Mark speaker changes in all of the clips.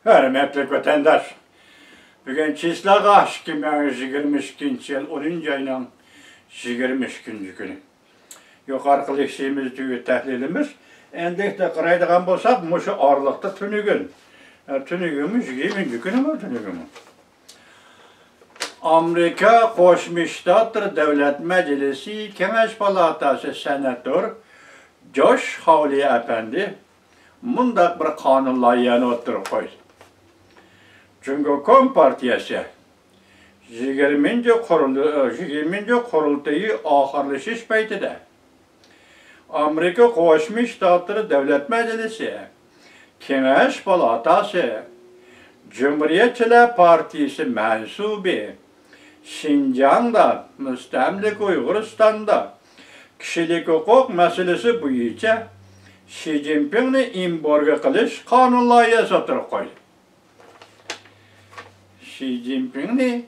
Speaker 1: Hürmetli vatandaş, bugün çizlağa 2022 yıl 10. ayının 22. günü. Yukarı şeyimiz düğü təhlilimiz, endikte qaraydıgan bolsak, muşu arlıqda tünügün. Tünügümüz 20. günü mü tünügümü? Amerika Qo'shma Shtatlar Davlat Majlisi Kengash palatasi senator Josh Hawley efendi mundaq bir qonun loyihasini o'tirib qo'ydi. Çünkü Kompartiyasi 20. qurultayı oxirlashish paytida Amerika Qo'shma Shtatlar Davlat Majlisi Kengash palatasi Cumhuriyetçiler Partisi mensubi Şinjan'da, Müstemlik Uyg'uristonda kishilik huquq masalasi bo'yicha Xi Jinpingni embargo qilish qonun loyihasi o'tirib qo'ydi. Xi Jinpingni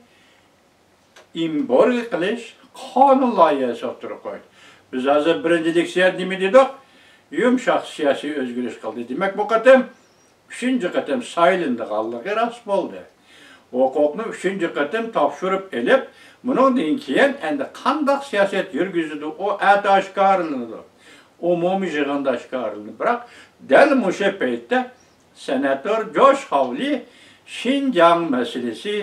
Speaker 1: embargo qilish qonun loyihasi o'tirib qo'ydi. Biz hozir birinchilik siyosat nima dedik? Yumshoq siyosiy o'zgarish qildi. Demak, bu qatam 3. qatam saylandiganligi rost bo'ldi. Huquqni 3. qatam topshirib elib, bundan keyin endi qanday siyosat yurgizdi, o oshkoralanadi. Umumiy yig'inda oshkoralanadi. Biroq dal o'sha paytda senator Josh Hawley Xinjiang masalasi,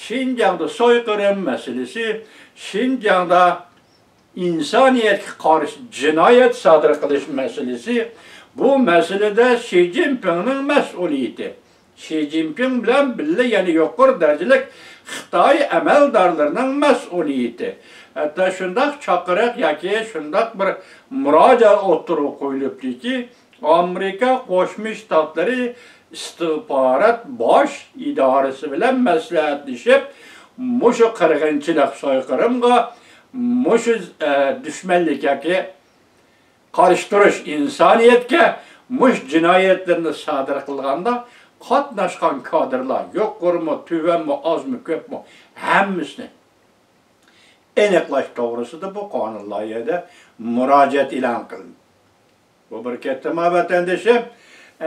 Speaker 1: Xinjiangda so'yqirım masalasi, Xinjiangda insoniyatga qarshi jinoyat sodir qilish masalasi, bu masalada Xi Jinpingning mas'uliyati. Xi Jinping bilan birga yana yuqori darajalik Xitoy amaldorlarining mas'uliyati. Hatto shundoq chaqiriq yoki shundoq bir murojaat o'tirib qo'yilibdiki, Amerika Qo'shma Shtatlari istixborot bosh idorasi bilan maslahatlashib, mushu qirg'inchilik so'yqirimga, mushu dushmanlik yoki qarshi insoniyatga mush jinoyatlarni sodir qilganda qatnashgan kadrlar yo'qmi, tuvanmi, ozmi, ko'pmi, hammasini aniqlash to'g'risida bu qonun loyihasida murojaat e'lon qilindi. Bu bir katta vatandoshim.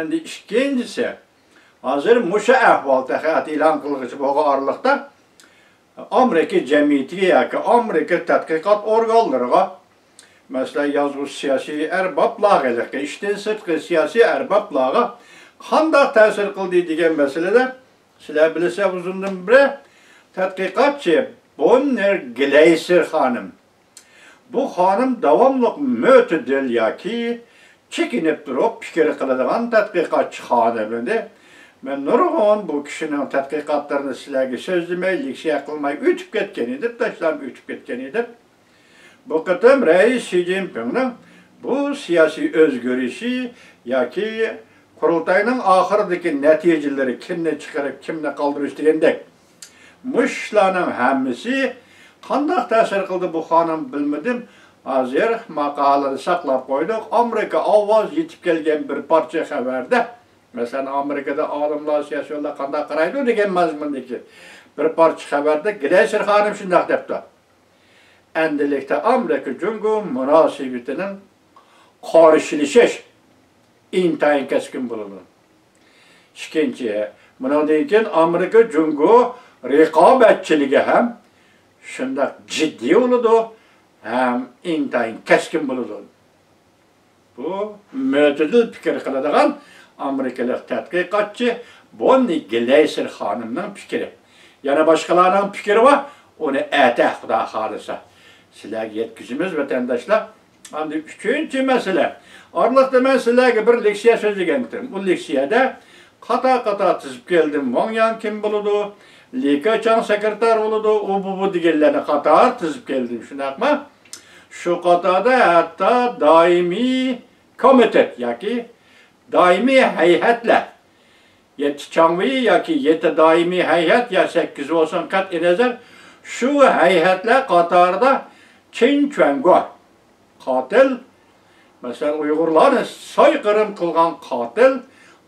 Speaker 1: Endi ikkinchisi, hozir musha ahvolda e'lon qilg'ichi bo'lgan oraliqda Amerika jamiyatiga yoki Amerika tadqiqot organlariga, masalan, yozuvchi siyosiy arboblarga, ishdan sirtqi siyosiy arboblarga qanday ta'sir qildi degan masalada sizlar bilasiz, uzundan biri tadqiqotchi Bonner Gleiser xonim. Bu xonim davomli mo'tadil yoki chekinib turib fikr qiladigan tadqiqotchi xonim edi. Men nurg'un bu kishining tadqiqotlarini sizlarga so'zlamay, leksiya qilmay o'tib ketgan edi, tashlab o'tib ketgan edi. Bu qatam rais Xi Jinpingning bu siyosiy o'zgarishi yoki qurultayning oxiridagi natijalari kimni chiqarib, kimni qoldirish degandek mushlarning hammasi qanday ta'sir qildi bu xonim bilmadim. Hozir maqolani saqlab qo'ydik. Amerika ovoz yetib kelgan bir parcha xabarda, masalan, Amerikada olimlar siyosatga qanday qaraydi degan mazmundagi bir parcha xabarda Gleiser xonim shunday debdi. Endilikda Amerika Jungo munosabatining qarshilashish intayin keskin bo'ladi. Ikkinchi, bundan keyin Amerika Jungo raqobatchiligi ham shunday jiddiy bo'ladi, ham intayin keskin bo'ladi. Bu mo'tadil fikr qiladigan amerikalik tadqiqotchi Bonnie Gleiser xonimning fikri. Yana boshqalarning fikri bor, uni ata xudo xolisa sizlarga yetkazamiz vatandoshlar. Endi 3-masala. Oraliqda men sizlarga bir leksiya so'zlagan edim. Bu leksiyada qata tizib keldim. Wang Yang kim bo'ladi? Li Keqiang sekretar bo'ladi, bu deganlarni qator tizib keldim. Shunaqmi? Shu qatorda hatto doimiy komitet yoki doimiy hay'atlar, 7 changvi yoki 7 doimiy hay'at ya 8 bo'lsin qat'iy nazar, shu hay'atlar qatorida Qin Chuanguo qotil, masalan, Uyg'urlarni so'yqirim qilgan qotil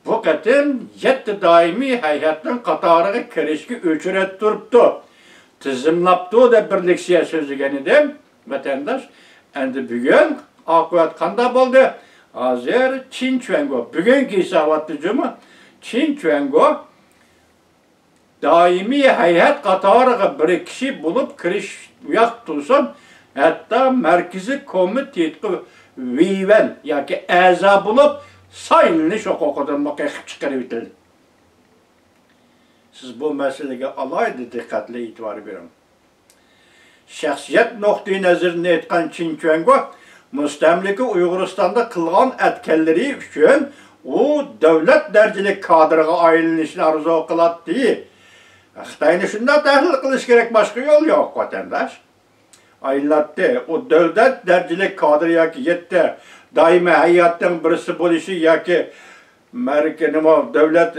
Speaker 1: bu qatim 7 doimiy hay'atning qatoriga kirishga o'chirib turibdi. Tizimlabdi deb bir leksiya so'zlagan edim, vatandosh. Endi bugun oqibat qanday bo'ldi? Hozir Qin Chuanguo bugungi hisobotda juma Qin Chuanguo daimi hayat qatarıga bir kişi bulup kiriş uyak tutsun, hatta merkezi komitetki viven yoki a'zo bulup saylanish huquqidan muqayyib chiqarib etildi. Siz bu meselege alaydı dikkatli itibar verin. Şahsiyet noktayı nazarını etken Çin Çuango, müstemliki Uyguristan'da kılgan etkenleri üçün o devlet dercilik kadrıga ayrılışını arzu kılattı. Xitayni şunda tahlil kılış gerek başka yol yok vatandaş. Ayrılattı. O devlet dercilik kadrı ya ki yetti. Daimi hayattan birisi buluşu ya ki devlet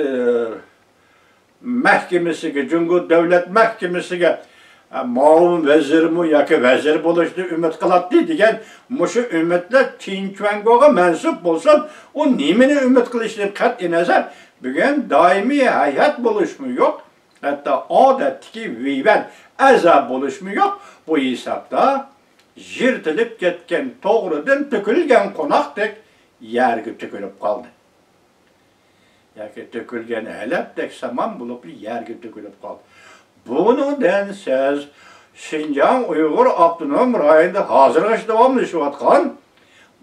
Speaker 1: mahkemesiga, Cumhur Devlet Mahkemesiga muavin vezirmi yoki vezir bo'lishni umid qiladi degan mushu umidlar Çin Çuangoga mansub bo'lsin, u nimani umid qilishdan qat'iy nazar bugun doimiy hayat bo'lishmi yo'q, hatto odatdagi vivan azab bo'lishmi yo'q, bu hisobda yirtilib ketgan to'g'ridan to'kilgan qo'noqdek yerga to'kilib qoldi. Yoki to'kilgan halabdek saman bo'lib yerga to'kilib qoldi. Bundan siz Şinjan Uyghur Abdunum rayonida hozirgacha davomlashayotgan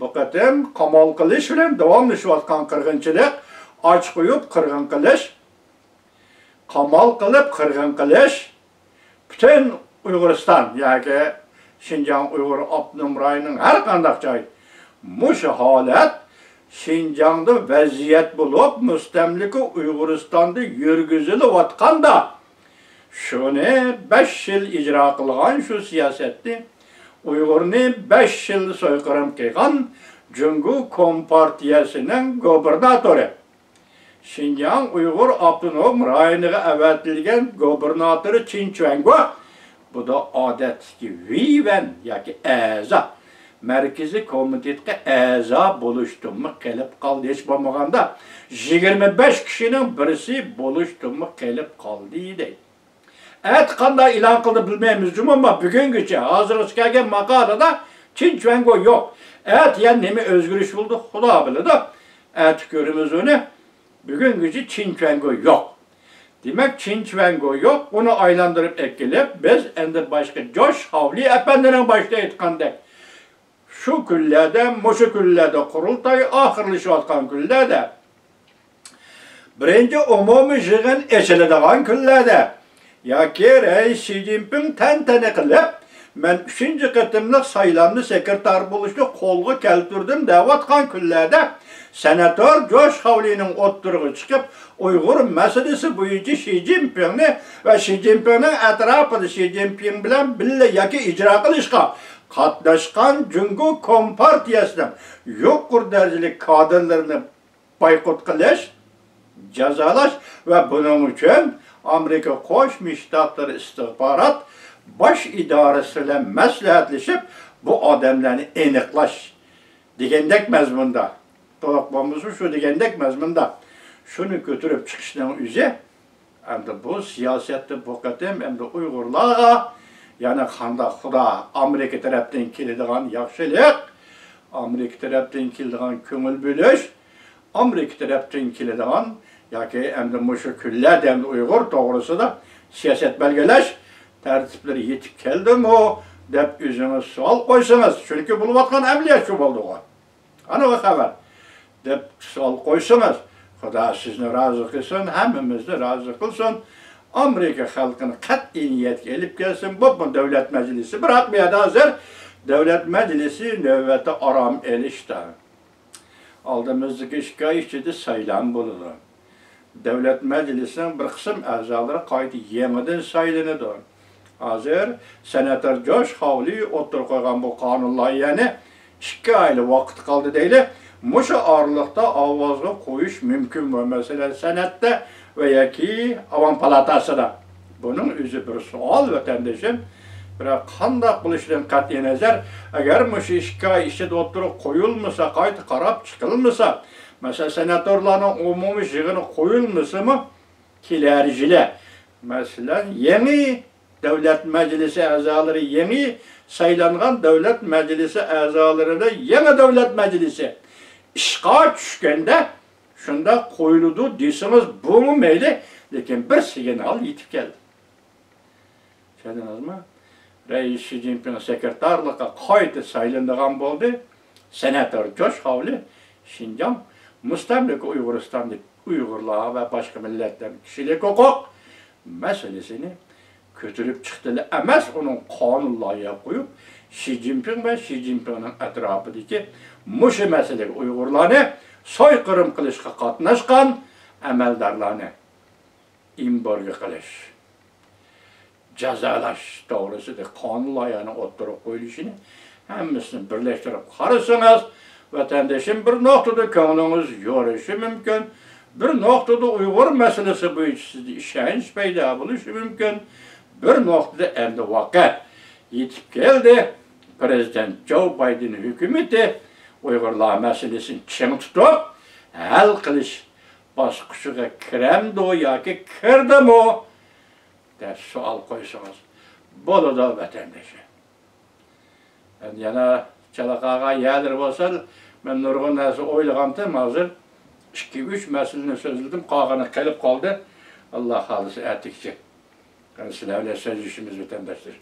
Speaker 1: bu qatim qamal qilish bilan davomlashayotgan qirg'inchilik, och qo'yib qirg'in qilish, qamal qilib qirg'in qilish butun Uyg'uriston yoki Şinjan Uyghur Abdunum rayonining har qanday joyi mush holat Şinjan'da vaziyat bo'lib mustamlika Uyg'uristonda yurgizilayotganda shuni 5 yil ijro qilgan shu siyosatni Uyg'urni 5 yil so'yqirim qilgan Jungu Kompartiyasining gubernatori Şinjan Uyghur Abdunum rayoniga avatilgan gubernatori Çin Çuango bu da odatdagi vivan yoki a'zo Merkezi komitetga a'zo bo'lishdimi kelib qoldi hech bo'lmaganda 25 kishining birisi bo'lishdimi kelib qoldi deydi. Qanday e'lon qildi bilmaymiz ammo bugungacha hozirgacha kelgan maqolada Çin Çuango yo'q. Yani nima o'zgarish bo'ldi Xudo biladi. Ko'rimiz uni bugungacha Çin Çuango yo'q. Demek Çin Çuango yo'q. Uni aylantirib ekilib biz endi boshqa Josh Havli apandining boshida aytgandek şu kunlarda, mushu kunlarda qurultoy oxirlashayotgan kunlarda birinchi umumiy yig'in ochiladigan kunlarda yoki Reis Xi Jinping tantana qilib men 3-chi qatimliq saylanma sekretar bo'lishni qo'lga keltirdim deyotgan kunlarda senator Josh Havlining o'ttirig'i chiqib Uyg'ur masalasi bo'yicha Xi Jinpingni va Xi Jinpingning atrofida Xi Jinping bilan birga yoki ijro qilishga qatnashgan Jungu Kompartiyasining yuqori darajali kadrlarini boykot qilish, jazolash va buning uchun Amerika Qo'shma Shtatlari istixborot bosh idorasi bilan maslahatlashib bu odamlarni aniqlash degandek mazmunda, to'liq bo'lmasa shu degandek mazmunda shuni ko'tarib chiqishning o'zi endi bu siyosatda bu qatim endi Uyg'urlarga yani qanday Xudo Amerika tarafdan keladigan yaxshilik, Amerika tarafdan keladigan ko'ngil bo'lish, Amerika tarafdan keladigan yoki endi mushu kunlarda endi Uyg'ur to'g'risida siyosat belgilash tartiblari yetib keldimi deb o'zingiz savol qo'ysangiz, chunki bo'layotgan amaliyot shu bo'ldi. Ana bu xabar deb savol qo'ysangiz, Xudo sizni rozi qilsin, hammamizni rozi qilsin. Amerika xalqini qat'iy niyatga elib kelsin. Bu davlat majlisi, biroq bu yerda hozir davlat majlisi navbati orom elishdi. Oldimizdagi 2 oy ichida saylan bo'ladi. Davlat majlisining bir qism a'zolari qayta yangidan saylanadi. Hozir senator Josh Havli o'tirib qo'ygan bu qonun loyihani 2 oylik vaqt qoldi deyli. Mushu oraliqda ovozga qo'yish mumkin bu masala senatda va yoki Avam palatasida. Buning o'zi bir savol vatandoshim. Biroq qanday qilishdan qat'iy nazar, agar mushu 2 oy ichida o'tirib qo'yilmasa, qayta qarab chiqilmasa, masalan senatorlarning umumiy yig'ini qo'yilmasami, kelar yili masalan yangi davlat majlisi a'zolari, yangi saylangan davlat majlisi a'zolarida yangi davlat majlisi ishga tushganda shunda qo'yiladi desangiz, bu mayli Lekin bir signal yetip geldi. Çediniz mi? Reis Xi Jinping sekreterlikka qayta saylanadigan bo'ldi. Senator Josh Hawley Şinjan Mustamlika Uyg'uriston deb Uyg'urlar va boshqa millatlar kishilik huquq masalasini ko'tarib chiqdilar emas, uning qonun loyiha qo'yib Xi Jinping va Xi Jinpingning atrofidagi mushu masalaga Uyg'urlarni soyqirım qilishga qatnashgan amaldorlarni embargo qilish, jazolash to'g'risida qonun loyihani o'ttirib qo'yilishini hammasini birlashtirib qarasangiz, vatandaşım bir noktada ko'nglingiz yo'rishi mumkin. Bir noktada Uyg'ur masalasi bo'yicha sizda ishonch paydo bo'lishi mumkin. Bir noktada endi voqea yetib keldi. Prezident Joe Biden hukumati Uyg'urlar masalasini ching tutib hal qilish bosqichiga kiramdi yoki kirdimi deb savol qo'ysangiz bo'ladi vatandaşlar. Endi yana Çalakağa yadır olsa, ben nurgun narsa o'ylagandim, hozir 2-3 masalani so'zladim, qolgani qilib qoldi. Alloh xolisi atikchi. Sizlar bilan so'zlashimiz vatandoshlar.